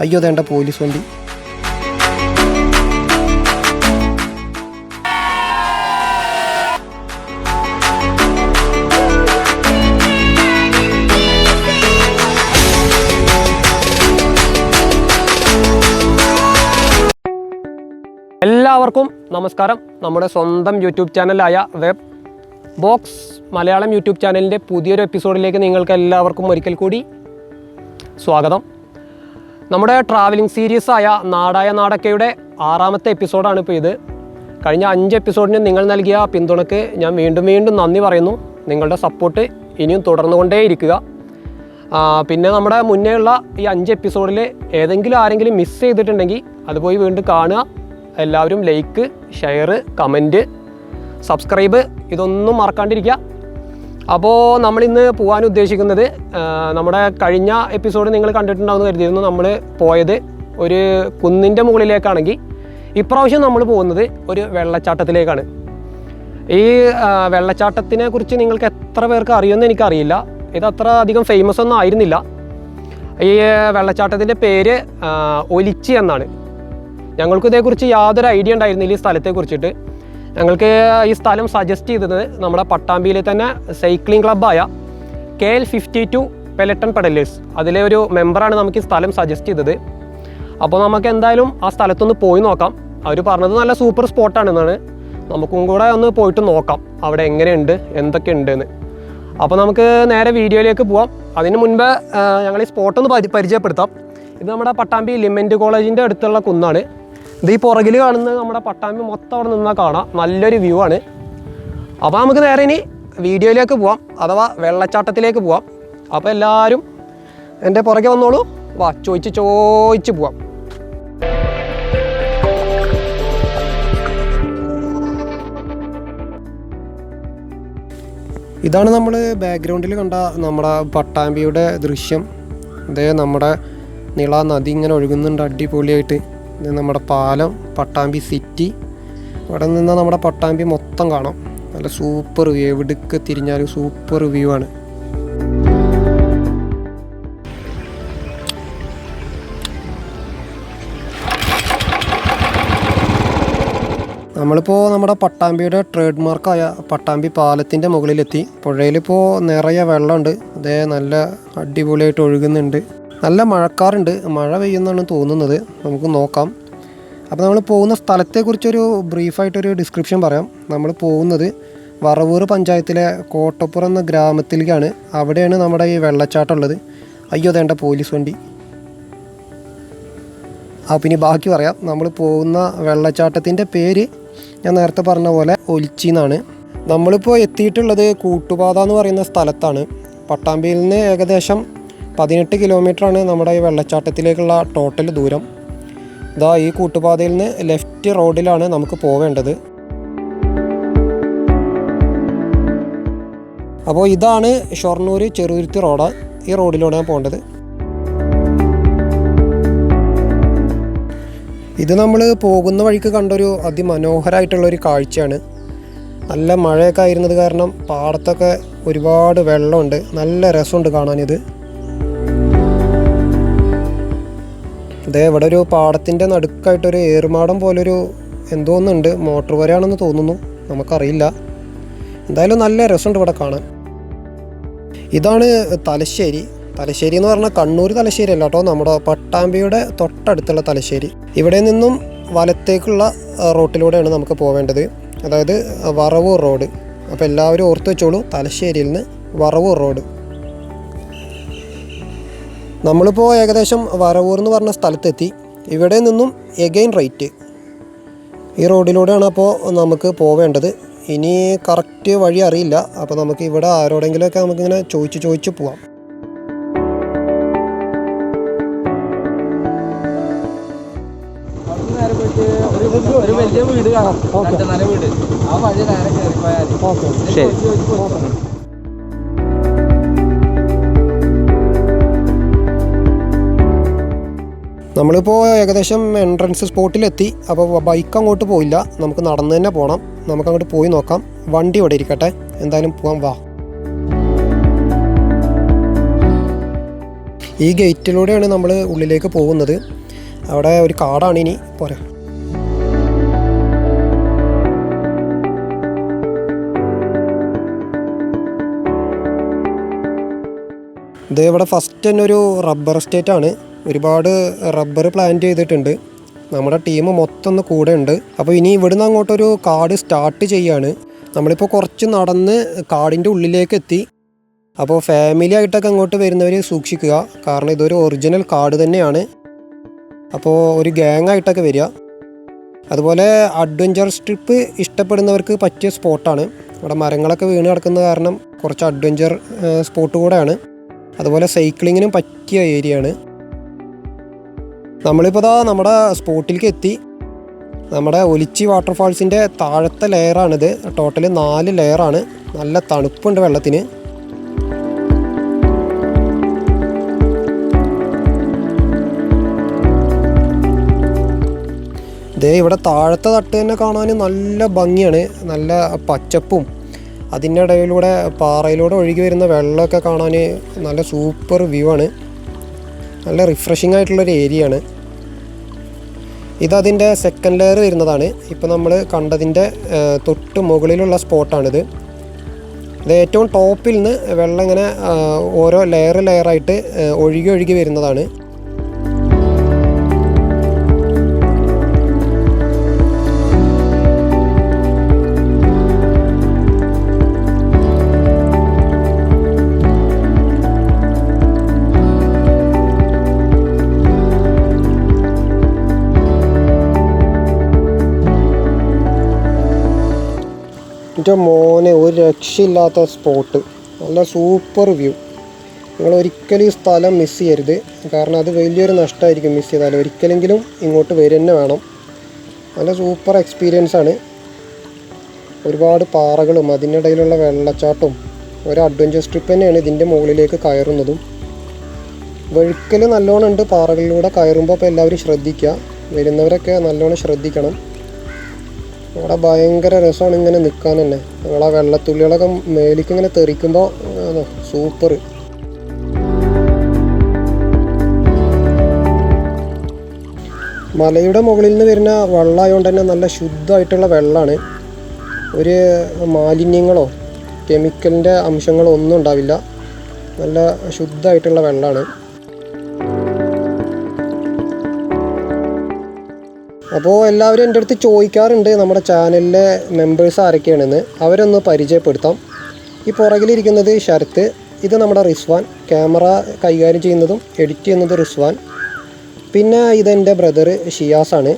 അയ്യോ വേണ്ട പോലീസ് വണ്ടി. എല്ലാവർക്കും നമസ്കാരം. നമ്മുടെ സ്വന്തം യൂട്യൂബ് ചാനലായ വെബ് ബോക്സ് മലയാളം യൂട്യൂബ് ചാനലിൻ്റെ പുതിയൊരു എപ്പിസോഡിലേക്ക് നിങ്ങൾക്ക് എല്ലാവർക്കും ഒരിക്കൽ കൂടി സ്വാഗതം. നമ്മുടെ ട്രാവലിംഗ് സീരീസായ നാടായ നാടക്കയുടെ 6ാമത്തെ എപ്പിസോഡാണ് ഇപ്പോൾ ഇത്. കഴിഞ്ഞ 5 എപ്പിസോഡിന് നിങ്ങൾ നൽകിയ പിന്തുണയ്ക്ക് ഞാൻ വീണ്ടും നന്ദി പറയുന്നു. നിങ്ങളുടെ സപ്പോർട്ട് ഇനിയും തുടർന്നുകൊണ്ടേയിരിക്കുക. പിന്നെ നമ്മുടെ മുന്നേ ഉള്ള ഈ 5 എപ്പിസോഡിൽ ഏതെങ്കിലും ആരെങ്കിലും മിസ് ചെയ്തിട്ടുണ്ടെങ്കിൽ അത് പോയി വീണ്ടും കാണുക. എല്ലാവരും ലൈക്ക്, ഷെയർ, കമൻറ്റ്, സബ്സ്ക്രൈബ് ഇതൊന്നും മറക്കാണ്ടിരിക്കുക. അപ്പോൾ നമ്മളിന്ന് പോകാൻ ഉദ്ദേശിക്കുന്നത്, നമ്മുടെ കഴിഞ്ഞ എപ്പിസോഡ് നിങ്ങൾ കണ്ടിട്ടുണ്ടാവുമെന്ന് കരുതിയിരുന്നു. നമ്മൾ പോയത് ഒരു കുന്നിൻ്റെ മുകളിലേക്കാണെങ്കിൽ ഇപ്രാവശ്യം നമ്മൾ പോകുന്നത് ഒരു വെള്ളച്ചാട്ടത്തിലേക്കാണ്. ഈ വെള്ളച്ചാട്ടത്തിനെ കുറിച്ച് നിങ്ങൾക്ക് എത്ര പേർക്ക് അറിയുമെന്ന് എനിക്കറിയില്ല. ഇത് അത്ര അധികം ഫേമസ് ഒന്നും ആയിരുന്നില്ല. ഈ വെള്ളച്ചാട്ടത്തിൻ്റെ പേര് ഒലിച്ചി എന്നാണ്. ഞങ്ങൾക്ക് ഇതേക്കുറിച്ച് യാതൊരു ഐഡിയ ഉണ്ടായിരുന്നില്ല ഈ സ്ഥലത്തെക്കുറിച്ചിട്ട്. ഞങ്ങൾക്ക് ഈ സ്ഥലം സജസ്റ്റ് ചെയ്തത് നമ്മുടെ പട്ടാമ്പിയിലെ തന്നെ സൈക്ലിംഗ് ക്ലബ്ബായ KL52 പെലട്ടൺ പെഡലേഴ്സ്, അതിലെ ഒരു മെമ്പറാണ് നമുക്ക് ഈ സ്ഥലം സജസ്റ്റ് ചെയ്തത്. അപ്പോൾ നമുക്ക് എന്തായാലും ആ സ്ഥലത്തൊന്ന് പോയി നോക്കാം. അവർ പറഞ്ഞത് നല്ല സൂപ്പർ സ്പോട്ടാണെന്നാണ്. നമുക്കും കൂടെ ഒന്ന് പോയിട്ട് നോക്കാം അവിടെ എങ്ങനെയുണ്ട്, എന്തൊക്കെ ഉണ്ടെന്ന്. അപ്പോൾ നമുക്ക് നേരെ വീഡിയോയിലേക്ക് പോവാം. അതിന് മുൻപ് ഞങ്ങൾ ഈ സ്പോട്ടൊന്ന് പരിചയപ്പെടുത്താം. ഇത് നമ്മുടെ പട്ടാമ്പി ലിമെൻറ്റ് കോളേജിൻ്റെ അടുത്തുള്ള കുന്നാണ്. ഇത് ഈ പുറകിൽ കാണുന്നത് നമ്മുടെ പട്ടാമ്പി മൊത്തം അവിടെ നിന്നാൽ കാണാം. നല്ലൊരു വ്യൂ ആണ്. അപ്പോൾ നമുക്ക് നേരെ ഇനി വീഡിയോയിലേക്ക് പോവാം, അഥവാ വെള്ളച്ചാട്ടത്തിലേക്ക് പോവാം. അപ്പോൾ എല്ലാവരും എൻ്റെ പുറകെ വന്നോളൂ. വാ, ചോദിച്ച് പോവാം. ഇതാണ് നമ്മൾ ബാക്ക്ഗ്രൗണ്ടിൽ കണ്ട നമ്മുടെ പട്ടാമ്പിയുടെ ദൃശ്യം. ഇതേ നമ്മുടെ നിള നദി ഇങ്ങനെ ഒഴുകുന്നുണ്ട് അടിപൊളിയായിട്ട്. ഇത് നമ്മുടെ പാലം, പട്ടാമ്പി സിറ്റി. ഇവിടെ നിന്ന് നമ്മുടെ പട്ടാമ്പി മൊത്തം കാണാം. നല്ല സൂപ്പർ വ്യൂ, എവിടേക്ക് തിരിഞ്ഞാലും സൂപ്പർ വ്യൂ ആണ്. നമ്മളിപ്പോൾ നമ്മുടെ പട്ടാമ്പിയുടെ ട്രേഡ് മാർക്കായ പട്ടാമ്പി പാലത്തിൻ്റെ മുകളിലെത്തി. പുഴയിലിപ്പോൾ നിറയെ വെള്ളമുണ്ട്. അതേ നല്ല അടിപൊളിയായിട്ട് ഒഴുകുന്നുണ്ട്. നല്ല മഴക്കാറുണ്ട്, മഴ പെയ്യുന്നാണ് തോന്നുന്നത്. നമുക്ക് നോക്കാം. അപ്പോൾ നമ്മൾ പോകുന്ന സ്ഥലത്തെക്കുറിച്ചൊരു ബ്രീഫായിട്ടൊരു ഡിസ്ക്രിപ്ഷൻ പറയാം. നമ്മൾ പോകുന്നത് വറവൂർ പഞ്ചായത്തിലെ കോട്ടപ്പുറം എന്ന ഗ്രാമത്തിലേക്കാണ്. അവിടെയാണ് നമ്മുടെ ഈ വെള്ളച്ചാട്ടം ഉള്ളത്. അയ്യോ വേണ്ട പോലീസ് വണ്ടി. പിന്നെ ബാക്കി പറയാം. നമ്മൾ പോകുന്ന വെള്ളച്ചാട്ടത്തിൻ്റെ പേര് ഞാൻ നേരത്തെ പറഞ്ഞ പോലെ ഒലിച്ചി എന്നാണ്. നമ്മളിപ്പോൾ എത്തിയിട്ടുള്ളത് കൂട്ടുപാത എന്ന് പറയുന്ന സ്ഥലത്താണ്. പട്ടാമ്പിയിൽ നിന്ന് ഏകദേശം 18 കിലോമീറ്ററാണ് നമ്മുടെ ഈ വെള്ളച്ചാട്ടത്തിലേക്കുള്ള ടോട്ടൽ ദൂരം. ഇതാ ഈ കൂട്ടുപാതയിൽ നിന്ന് ലെഫ്റ്റ് റോഡിലാണ് നമുക്ക് പോവേണ്ടത്. അപ്പോൾ ഇതാണ് ഷൊർണൂർ ചെറുതുരുത്തി റോഡ്. ഈ റോഡിലൂടെയാണ് പോകേണ്ടത്. ഇത് നമ്മൾ പോകുന്ന വഴിക്ക് കണ്ടൊരു അതിമനോഹരമായിട്ടുള്ളൊരു കാഴ്ചയാണ്. നല്ല മഴയൊക്കെ ആയിരുന്നത് കാരണം പാടത്തൊക്കെ ഒരുപാട് വെള്ളമുണ്ട്. നല്ല രസമുണ്ട് കാണാനിത്. ഇതേ ഇവിടെ ഒരു പാടത്തിൻ്റെ നടുക്കായിട്ടൊരു ഏറുമാടം പോലൊരു എന്തോന്നുണ്ട്. മോട്ടോർ വരെയാണെന്ന് തോന്നുന്നു, നമുക്കറിയില്ല. എന്തായാലും നല്ല രസമുണ്ട് ഇവിടെ കാണാൻ. ഇതാണ് തലശ്ശേരി. തലശ്ശേരി എന്ന് പറഞ്ഞാൽ കണ്ണൂർ തലശ്ശേരി അല്ല കേട്ടോ, നമ്മുടെ പട്ടാമ്പിയുടെ തൊട്ടടുത്തുള്ള തലശ്ശേരി. ഇവിടെ നിന്നും വലത്തേക്കുള്ള റോട്ടിലൂടെയാണ് നമുക്ക് പോവേണ്ടത്, അതായത് വറവൂർ റോഡ്. അപ്പോൾ എല്ലാവരും ഓർത്ത് വെച്ചോളൂ, തലശ്ശേരിയിൽ നിന്ന് വറവൂർ റോഡ്. നമ്മളിപ്പോൾ ഏകദേശം വറവൂർ എന്ന് പറഞ്ഞ സ്ഥലത്തെത്തി. ഇവിടെ നിന്നും എഗെയിൻ റൈറ്റ് ഈ റോഡിലൂടെയാണ് അപ്പോൾ നമുക്ക് പോവേണ്ടത്. ഇനി കറക്റ്റ് വഴി അറിയില്ല. അപ്പോൾ നമുക്ക് ഇവിടെ ആരോടെങ്കിലുമൊക്കെ നമുക്കിങ്ങനെ ചോദിച്ച് പോവാം. ഒരു വലിയ വീട് കാണാം. വീട് ആ വഴി നേരെ കയറിപ്പോയാൽ ശരി. നമ്മളിപ്പോൾ ഏകദേശം എൻട്രൻസ് സ്പോട്ടിലെത്തി. അപ്പോൾ ബൈക്ക് അങ്ങോട്ട് പോയില്ല, നമുക്ക് നടന്ന് തന്നെ പോകണം. നമുക്കങ്ങോട്ട് പോയി നോക്കാം. വണ്ടി ഇവിടെ ഇരിക്കട്ടെ, എന്തായാലും പോകാം. വാ. ഈ ഗേറ്റിലൂടെയാണ് നമ്മൾ ഉള്ളിലേക്ക് പോകുന്നത്. അവിടെ ഒരു കാടാണ്, ഇനി പോരാ. ഇത് ഇവിടെ ഫസ്റ്റ് തന്നെ ഒരു റബ്ബർ എസ്റ്റേറ്റാണ്. ഒരുപാട് റബ്ബർ പ്ലാന്റ് ചെയ്തിട്ടുണ്ട്. നമ്മുടെ ടീം മൊത്തം ഒന്ന് കൂടെ ഉണ്ട്. അപ്പോൾ ഇനി ഇവിടുന്ന് അങ്ങോട്ടൊരു കാട് സ്റ്റാർട്ട് ചെയ്യാണ്. നമ്മളിപ്പോൾ കുറച്ച് നടന്ന് കാടിൻ്റെ ഉള്ളിലേക്ക് എത്തി. അപ്പോൾ ഫാമിലി ആയിട്ടൊക്കെ അങ്ങോട്ട് വരുന്നവർ സൂക്ഷിക്കുക, കാരണം ഇതൊരു ഒറിജിനൽ കാട് തന്നെയാണ്. അപ്പോൾ ഒരു ഗ്യാങ് ആയിട്ടൊക്കെ വരിക. അതുപോലെ അഡ്വഞ്ചർ ട്രിപ്പ് ഇഷ്ടപ്പെടുന്നവർക്ക് പറ്റിയ സ്പോട്ടാണ്. ഇവിടെ മരങ്ങളൊക്കെ വീണ് കിടക്കുന്ന കാരണം കുറച്ച് അഡ്വഞ്ചർ സ്പോട്ട് കൂടെയാണ്. അതുപോലെ സൈക്ലിങ്ങിനും പറ്റിയ ഏരിയയാണ്. നമ്മളിപ്പോൾ നമ്മുടെ സ്പോട്ടിലേക്ക് എത്തി. നമ്മുടെ ഒലിച്ചി വാട്ടർഫാൾസിൻ്റെ താഴത്തെ ലെയറാണിത്. ടോട്ടൽ 4 ലെയറാണ്. നല്ല തണുപ്പുണ്ട് വെള്ളത്തിന്. ദേ ഇവിടെ താഴത്തെ തട്ട് തന്നെ കാണാൻ നല്ല ഭംഗിയാണ്. നല്ല പച്ചപ്പും അതിൻ്റെ ഇടയിലൂടെ പാറയിലൂടെ ഒഴുകി വരുന്ന വെള്ളമൊക്കെ കാണാൻ നല്ല സൂപ്പർ വ്യൂ ആണ്. നല്ല റിഫ്രഷിംഗ് ആയിട്ടുള്ളൊരു ഏരിയയാണ്. ഇതതിൻ്റെ സെക്കൻഡ് ലെയർ വരുന്നതാണ്. ഇപ്പോൾ നമ്മൾ കണ്ടതിൻ്റെ തൊട്ട് മുകളിലുള്ള സ്പോട്ടാണിത്. ഇത് ഏറ്റവും ടോപ്പിൽ നിന്ന് വെള്ളം ഇങ്ങനെ ഓരോ ലെയറായിട്ട് ഒഴുകി വരുന്നതാണ്. എൻ്റെ മോനെ ഒരു രക്ഷയില്ലാത്ത സ്പോട്ട്, നല്ല സൂപ്പർ വ്യൂ. നിങ്ങൾ ഒരിക്കലും ഈ സ്ഥലം മിസ് ചെയ്യരുത്, കാരണം അത് വലിയൊരു നഷ്ടമായിരിക്കും മിസ് ചെയ്താൽ. ഒരിക്കലെങ്കിലും ഇങ്ങോട്ട് വരിക തന്നെ വേണം. നല്ല സൂപ്പർ എക്സ്പീരിയൻസ് ആണ്. ഒരുപാട് പാറകളും അതിനിടയിലുള്ള വെള്ളച്ചാട്ടവും ഒരു അഡ്വഞ്ചർ ട്രിപ്പ് തന്നെയാണ് ഇതിൻ്റെ മുകളിലേക്ക് കയറുന്നതും. വഴുക്കൽ നല്ലോണം ഉണ്ട് പാറകളിലൂടെ കയറുമ്പോൾ. അപ്പോൾ എല്ലാവരും ശ്രദ്ധിക്കുക, വരുന്നവരൊക്കെ നല്ലോണം ശ്രദ്ധിക്കണം. അവിടെ ഭയങ്കര രസമാണ് ഇങ്ങനെ നിൽക്കാൻ തന്നെ. നമ്മളാ വെള്ളത്തുള്ളികളൊക്കെ മേലേക്ക് ഇങ്ങനെ തെറിക്കുമ്പോൾ സൂപ്പർ. മലയുടെ മുകളിൽ നിന്ന് വരുന്ന വെള്ളമായതുകൊണ്ട് തന്നെ നല്ല ശുദ്ധമായിട്ടുള്ള വെള്ളമാണ്. ഒരു മാലിന്യങ്ങളോ കെമിക്കലിൻ്റെ അംശങ്ങളോ ഒന്നും ഉണ്ടാവില്ല. നല്ല ശുദ്ധമായിട്ടുള്ള വെള്ളമാണ്. അപ്പോൾ എല്ലാവരും എൻ്റെ അടുത്ത് ചോദിക്കാറുണ്ട് നമ്മുടെ ചാനലിലെ മെമ്പേഴ്സ് ആരൊക്കെയാണെന്ന്. അവരൊന്ന് പരിചയപ്പെടുത്താം. ഈ പുറകിലിരിക്കുന്നത് ശരത്ത്, ഇത് നമ്മുടെ റിസ്വാൻ, ക്യാമറ കൈകാര്യം ചെയ്യുന്നതും എഡിറ്റ് ചെയ്യുന്നത് റിസ്വാൻ. പിന്നെ ഇതെൻ്റെ ബ്രദർ ഷിയാസാണ്.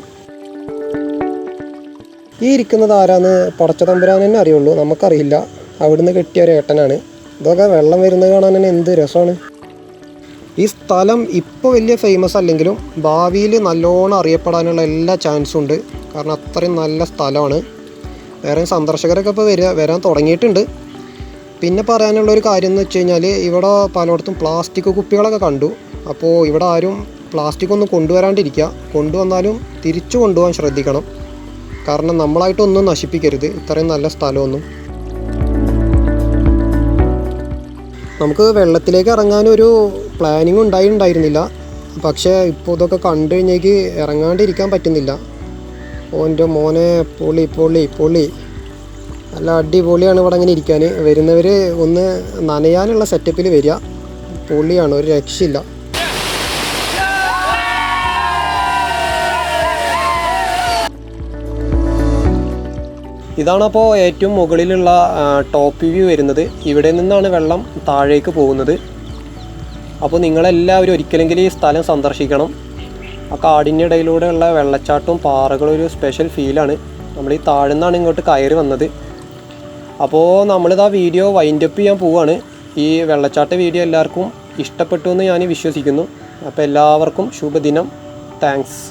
ഈ ഇരിക്കുന്നത് ആരാന്ന് പടച്ചതമ്പുരാൻ തന്നെ അറിയുള്ളൂ, നമുക്കറിയില്ല. അവിടുന്ന് കിട്ടിയ ഒരു ഏട്ടനാണ്. ഇതൊക്കെ വെള്ളം വരുന്നത് കാണാൻ തന്നെ എന്ത് രസമാണ്. ഈ സ്ഥലം ഇപ്പോൾ വലിയ ഫേമസ് അല്ലെങ്കിലും ഭാവിയിൽ നല്ലോണം അറിയപ്പെടാനുള്ള എല്ലാ ചാൻസും ഉണ്ട്, കാരണം അത്രയും നല്ല സ്ഥലമാണ്. വേറെ സന്ദർശകരൊക്കെ ഇപ്പോൾ വരാൻ തുടങ്ങിയിട്ടുണ്ട്. പിന്നെ പറയാനുള്ളൊരു കാര്യം എന്ന് വെച്ച് കഴിഞ്ഞാൽ ഇവിടെ പലയിടത്തും പ്ലാസ്റ്റിക് കുപ്പികളൊക്കെ കണ്ടു. അപ്പോൾ ഇവിടെ ആരും പ്ലാസ്റ്റിക് ഒന്നും കൊണ്ടുവരാണ്ടിരിക്കുക. കൊണ്ടുവന്നാലും തിരിച്ചു കൊണ്ടുപോകാൻ ശ്രദ്ധിക്കണം, കാരണം നമ്മളായിട്ടൊന്നും നശിപ്പിക്കരുത് ഇത്രയും നല്ല സ്ഥലമൊന്നും. നമുക്ക് വെള്ളത്തിലേക്ക് ഇറങ്ങാനൊരു പ്ലാനിങ് ഉണ്ടായിരുന്നില്ല. പക്ഷേ ഇപ്പോൾ ഇതൊക്കെ കണ്ടു കഴിഞ്ഞേക്ക് ഇറങ്ങാണ്ടിരിക്കാൻ പറ്റുന്നില്ല. ഓൻ്റെ മോനെ പൊളി പൊളി പൊളി, നല്ല അടിപൊളിയാണ് ഇവിടെ അങ്ങനെ ഇരിക്കാൻ. വരുന്നവർ ഒന്ന് നനയാനുള്ള സെറ്റപ്പിൽ വരിക. പൊളിയാണ്, ഒരു രക്ഷയില്ല. ഇതാണപ്പോൾ ഏറ്റവും മുകളിലുള്ള ടോപ്പ് വ്യൂ വരുന്നത്. ഇവിടെ നിന്നാണ് വെള്ളം താഴേക്ക് പോകുന്നത്. അപ്പോൾ നിങ്ങളെല്ലാവരും ഒരിക്കലെങ്കിലും ഈ സ്ഥലം സന്ദർശിക്കണം. ആ കാടിൻ്റെ ഇടയിലൂടെയുള്ള വെള്ളച്ചാട്ടവും പാറകളും ഒരു സ്പെഷ്യൽ ഫീലാണ്. നമ്മൾ ഈ താഴെ നിന്നാണ് ഇങ്ങോട്ട് കയറി വന്നത്. അപ്പോൾ നമ്മളിതാ വീഡിയോ വൈൻഡപ്പ് ചെയ്യാൻ പോവുകയാണ്. ഈ വെള്ളച്ചാട്ട വീഡിയോ എല്ലാവർക്കും ഇഷ്ടപ്പെട്ടു എന്ന് ഞാൻ വിശ്വസിക്കുന്നു. അപ്പോൾ എല്ലാവർക്കും ശുഭദിനം. താങ്ക്സ്.